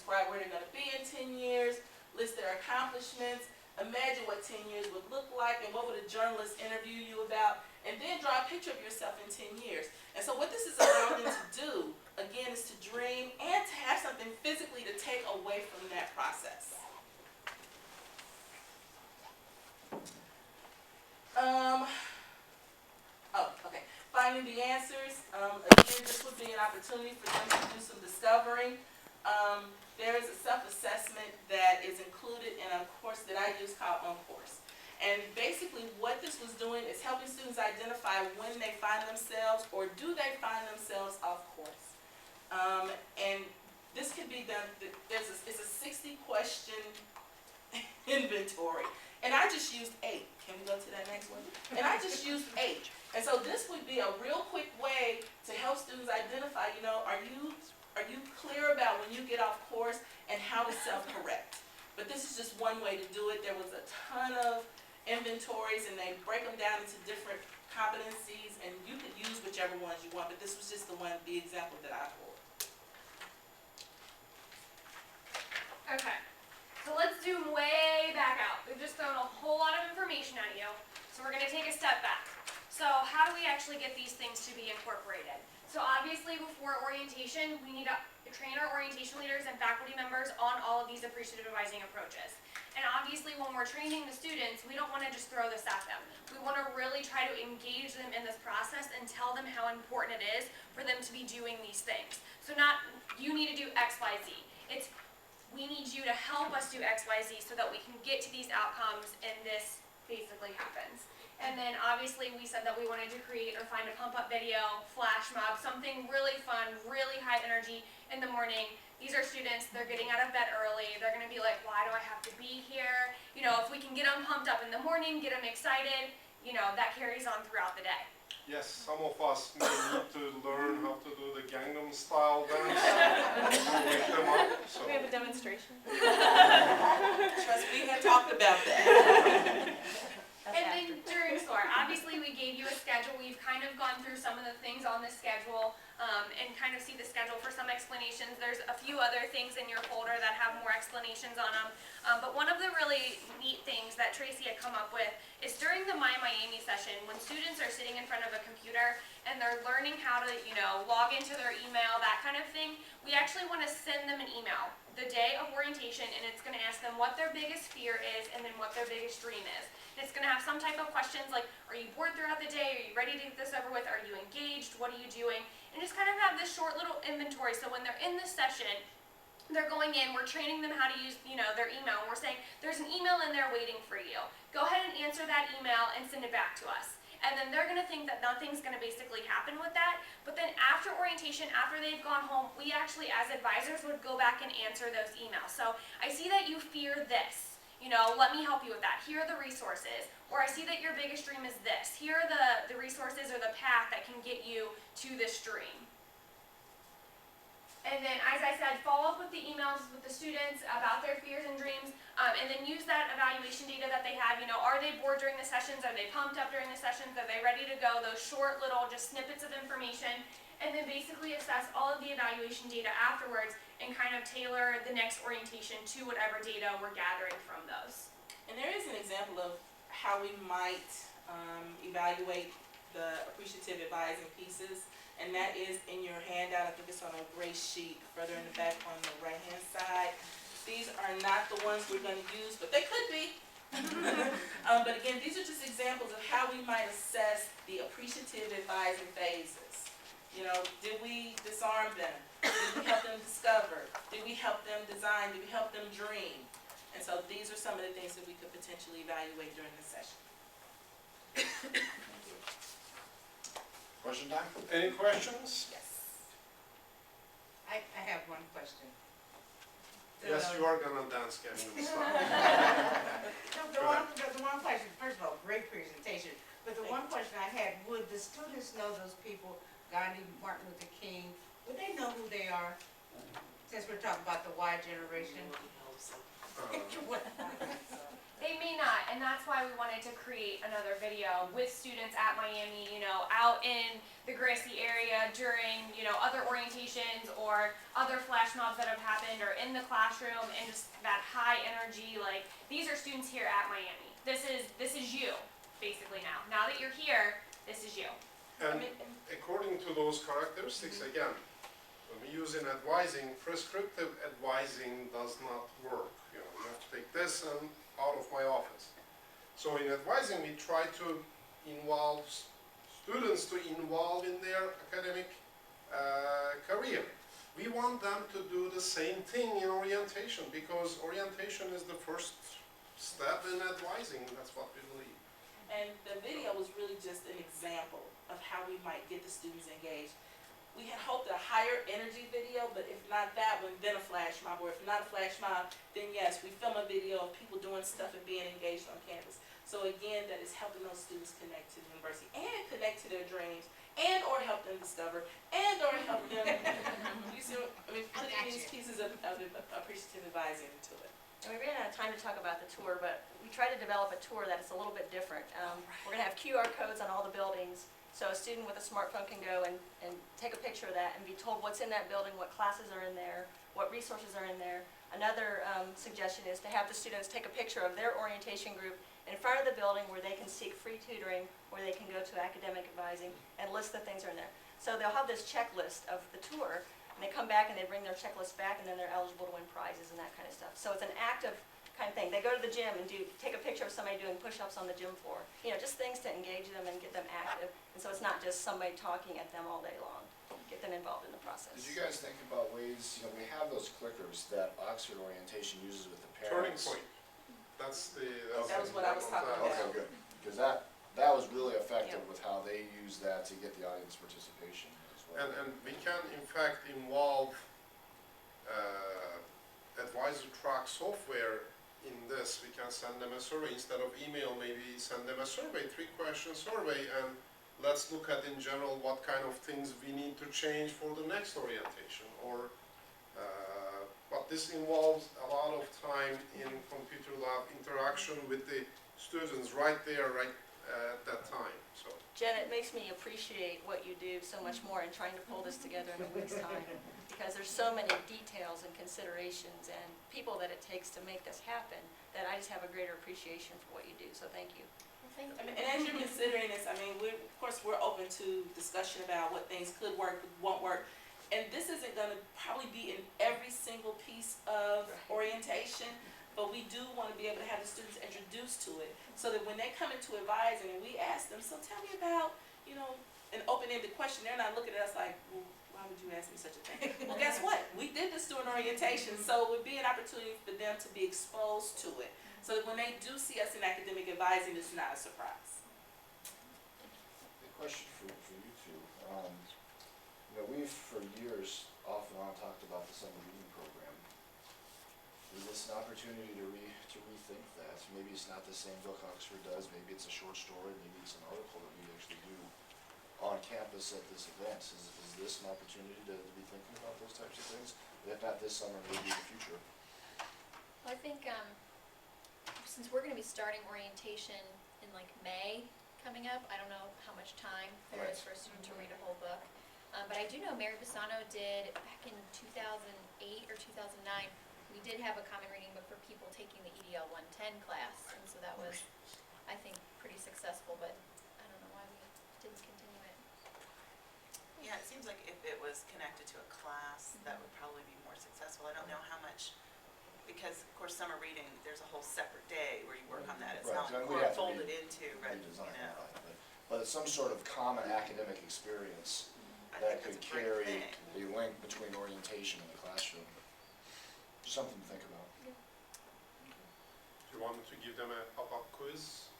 describe where they're going to be in 10 years, list their accomplishments, imagine what 10 years would look like and what would a journalist interview you about, and then draw a picture of yourself in 10 years. And so what this is allowing them to do, again, is to dream and to have something physically to take away from that process. Finding the answers. Again, this would be an opportunity for them to do some discovering. There is a self-assessment that is included in a course that I use called On Course. And basically what this was doing is helping students identify when they find themselves or do they find themselves off course. And this can be done, it's a 60-question inventory. And I just used 8. Can we go to that next one? And I just used 8. And so this would be a real quick way to help students identify, are you clear about when you get off course and how to self-correct? But this is just one way to do it. There was a ton of inventories and they break them down into different competencies and you could use whichever ones you want, but this was just the example that I pulled. Okay, so let's zoom way back out. We've just thrown a whole lot of information at you, so we're going to take a step back. So how do we actually get these things to be incorporated? So obviously before orientation, we need to train our orientation leaders and faculty members on all of these appreciative advising approaches. And obviously when we're training the students, we don't want to just throw this at them. We want to really try to engage them in this process and tell them how important it is for them to be doing these things. So not, you need to do X, Y, Z. It's, we need you to help us do X, Y, Z so that we can get to these outcomes and this basically happens. And then obviously we said that we wanted to create or find a pump up video, flash mob, something really fun, really high energy in the morning. These are students, they're getting out of bed early, they're going to be like, why do I have to be here? If we can get them pumped up in the morning, get them excited, that carries on throughout the day. Yes, some of us may need to learn how to do the Gangnam style dance to wake them up. So. We have a demonstration. Trust me, we had talked about that. And then during SOAR, obviously we gave you a schedule. We've kind of gone through some of the things on this schedule and kind of see the schedule for some explanations. There's a few other things in your folder that have more explanations on them. But one of the really neat things that Tracy had come up with is during the My Miami session, when students are sitting in front of a computer and they're learning how to, log into their email, that kind of thing, we actually want to send them an email the day of orientation, and it's going to ask them what their biggest fear is and then what their biggest dream is. And it's going to have some type of questions like, are you bored throughout the day? Are you ready to get this over with? Are you engaged? What are you doing? And just kind of have this short little inventory so when they're in this session, they're going in, we're training them how to use, their email, and we're saying, there's an email in there waiting for you. Go ahead and answer that email and send it back to us. And then they're going to think that nothing's going to basically happen with that. But then after orientation, after they've gone home, we actually, as advisors, would go back and answer those emails. So I see that you fear this. Let me help you with that. Here are the resources. Or I see that your biggest dream is this. Here are the resources or the path that can get you to this dream. And then, as I said, follow up with the emails with the students about their fears and dreams, and then use that evaluation data that they have. Are they bored during the sessions? Are they pumped up during the sessions? Are they ready to go? Those short little just snippets of information. And then basically assess all of the evaluation data afterwards and kind of tailor the next orientation to whatever data we're gathering from those. And there is an example of how we might evaluate the appreciative advising pieces. And that is in your handout. I think it's on a gray sheet further in the back on the right-hand side. These are not the ones we're going to use, but they could be. But again, these are just examples of how we might assess the appreciative advising phases. Did we disarm them? Did we help them discover? Did we help them design? Did we help them dream? And so these are some of the things that we could potentially evaluate during the session. Question time? Any questions? Yes. I have one question. Yes, you are going to dance Gangnam style. The one question, first of all, great presentation. But the one question I had, would the students know those people, Gandhi, Martin Luther King, would they know who they are? Since we're talking about the Y generation. They may not, and that's why we wanted to create another video with students at Miami, you know, out in the Gracie area during, you know, other orientations or other flash mobs that have happened, or in the classroom, and just that high energy, like, these are students here at Miami. This is you, basically now. Now that you're here, this is you. And according to those characteristics, again, when we use in advising, prescriptive advising does not work. You know, you have to take this and out of my office. So in advising, we try to involve students to involve in their academic career. We want them to do the same thing in orientation, because orientation is the first step in advising. That's what we believe. And the video was really just an example of how we might get the students engaged. We had hoped a higher energy video, but if not that one, then a flash mob, or if not a flash mob, then yes, we film a video of people doing stuff and being engaged on campus. So again, that is helping those students connect to the university and connect to their dreams, and or help them discover, and or help them, you see, I mean, putting these pieces of appreciative advising into it. And we ran out of time to talk about the tour, but we tried to develop a tour that is a little bit different. We're gonna have QR codes on all the buildings, so a student with a smartphone can go and take a picture of that and be told what's in that building, what classes are in there, what resources are in there. Another suggestion is to have the students take a picture of their orientation group in front of the building where they can seek free tutoring, where they can go to academic advising, and list the things that are in there. So they'll have this checklist of the tour, and they come back and they bring their checklist back, and then they're eligible to win prizes and that kind of stuff. So it's an active kind of thing. They go to the gym and take a picture of somebody doing push-ups on the gym floor. You know, just things to engage them and get them active. And so it's not just somebody talking at them all day long. Get them involved in the process. Did you guys think about ways, you know, we have those clickers that Oxford Orientation uses with the Turning parents. point. That's the. That was what I was talking about. Okay, good, because that was really effective with how they use that to get the audience participation as well. And we can in fact involve advisor track software in this. We can send them a survey instead of email, maybe send them a survey, 3-question survey, and let's look at in general what kind of things we need to change for the next orientation. Or but this involves a lot of time in computer lab interaction with the students right there, right at that time. So. Jen, it makes me appreciate what you do so much more in trying to pull this together in a week's time, because there's so many details and considerations and people that it takes to make this happen, that I just have a greater appreciation for what you do, so thank you. I mean, and as you're considering this, I mean, of course, we're open to discussion about what things could work, won't work. And this isn't gonna probably be in every single piece of orientation, but we do wanna be able to have the students introduced to it, so that when they come into advising and we ask them, so tell me about, you know, an open-ended question, they're not looking at us like, well, why would you ask me such a thing? Well, guess what? We did this during orientation, so it would be an opportunity for them to be exposed to it, so that when they do see us in academic advising, it's not a surprise. The question for you two, you know, we've for years off and on talked about the summer reading program. Is this an opportunity to rethink that? Maybe it's not the same book Oxford does, maybe it's a short story, maybe it's an article that we actually do on campus at this event. Is this an opportunity to be thinking about those types of things? If not this summer, maybe in the future. Well, I think since we're going to be starting orientation in like May coming up, I don't know how much time there is for a student to read a whole book. But I do know Mary Bisano did back in 2008 or 2009. We did have a common reading book for people taking the EDL 110 class, and so that was, I think, pretty successful. But I don't know why we didn't continue it. Yeah, it seems like if it was connected to a class, that would probably be more successful. I don't know how much, because of course summer reading, there's a whole separate day where you work on that. It's not Then we'd have to folded into, right, you redesign know. that, but it's some sort of common academic experience I that think could that's a great carry thing. the link between orientation and the classroom. Just something to think about. Do you want me to give them a pop-up quiz?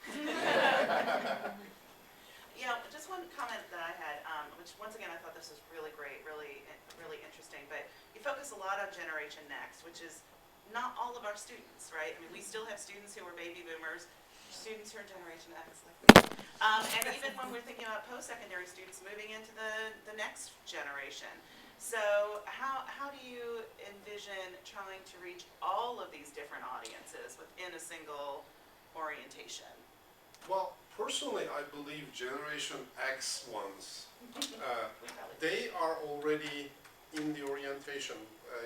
Yeah, just one comment that I had, which once again, I thought this was really great, really interesting, but you focus a lot on Generation Next, which is not all of our students, right? I mean, we still have students who are baby boomers, students who are Generation X, like me. And even when we're thinking about post-secondary students moving into the next generation. So how do you envision trying to reach all of these different audiences within a single orientation? Well, personally, I believe Generation X ones, Probably. they are already in the orientation.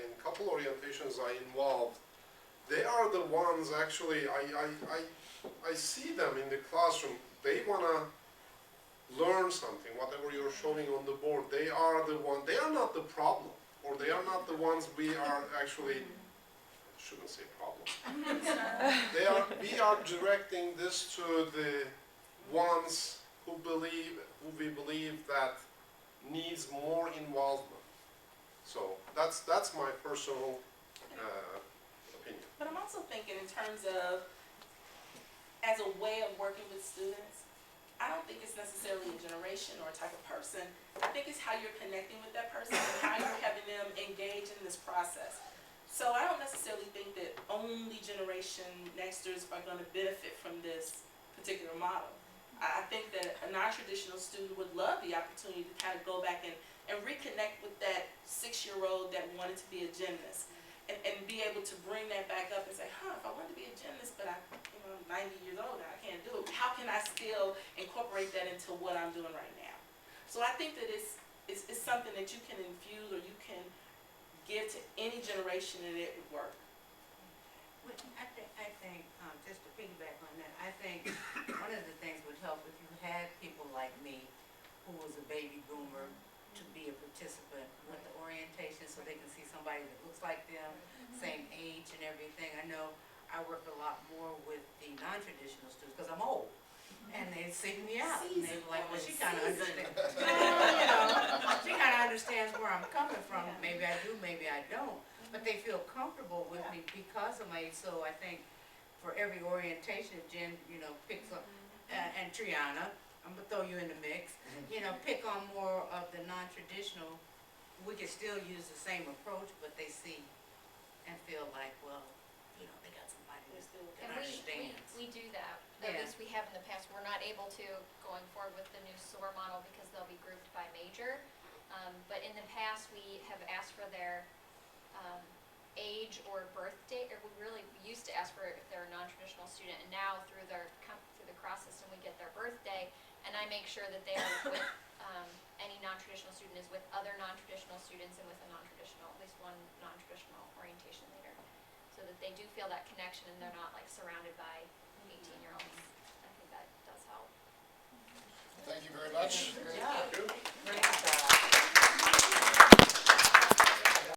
In a couple orientations I involved, they are the ones actually, I see them in the classroom. They wanna learn something, whatever you're showing on the board. They are the one, they are not the problem, or they are not the ones we are actually, I shouldn't say problem. We are directing this to the ones who we believe that needs more involvement. So that's my personal opinion. But I'm also thinking in terms of, as a way of working with students, I don't think it's necessarily a generation or a type of person. I think it's how you're connecting with that person and how you're having them engage in this process. So I don't necessarily think that only Generation Nexters are gonna benefit from this particular model. I think that a non-traditional student would love the opportunity to kind of go back and reconnect with that 6-year-old that wanted to be a gymnast. And be able to bring that back up and say, if I wanted to be a gymnast, but I'm 90 years old and I can't do it, how can I still incorporate that into what I'm doing right now? So I think that it's something that you can infuse or you can give to any generation and it would work. I think, just to piggyback on that, I think one of the things would help if you had people like me, who was a baby boomer, to be a participant with the orientation, so they can see somebody that looks like them, same age and everything. I know I work a lot more with the non-traditional students, because I'm old, and they seek me out, and they're like, well, she kind of understands, she kind of understands where I'm coming from. Maybe I do, maybe I don't, but they feel comfortable with me because of my age. So I think for every orientation, Jen, picks up, and Triana, I'm gonna throw you in the mix, pick on more of the non-traditional. We can still use the same approach, but they see and feel like, well, they got somebody that And understands. we do that, at Yeah. least we have in the past. We're not able to going forward with the new SOAR model because they'll be grouped by major. But in the past, we have asked for their age or birthday, or we used to ask for if they're a non-traditional student, and now through the cross system, we get their birthday, and I make sure that they are with, any non-traditional student is with other non-traditional students and with a non-traditional, at least one non-traditional orientation leader, so that they do feel that connection and they're not like surrounded by 18-year-olds. I think that does help. Thank you very much. Good job. Thank you.